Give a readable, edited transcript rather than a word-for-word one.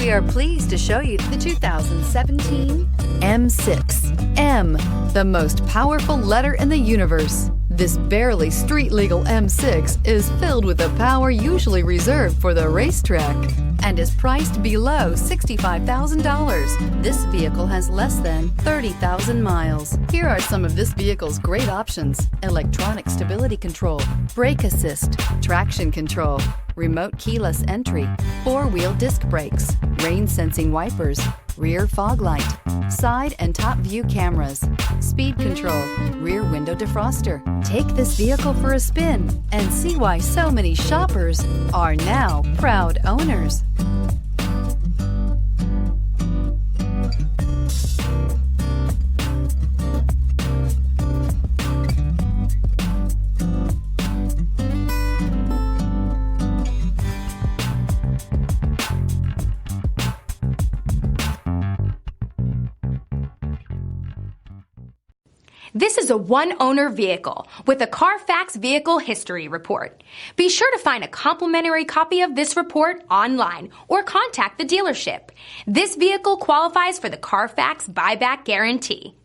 We are pleased to show you the 2017 M6. M, the most powerful letter in the universe. This barely street-legal M6 is filled with the power usually reserved for the racetrack and is priced below $65,000. This vehicle has less than 30,000 miles. Here are some of this vehicle's great options: electronic stability control, brake assist, traction control, remote keyless entry, four-wheel disc brakes, rain-sensing wipers, rear fog light, side and top view cameras, speed control, rear window defroster. Take this vehicle for a spin and see why so many shoppers are now proud owners. This is a one-owner vehicle with a Carfax Vehicle History Report. Be sure to find a complimentary copy of this report online or contact the dealership. This vehicle qualifies for the Carfax Buyback Guarantee.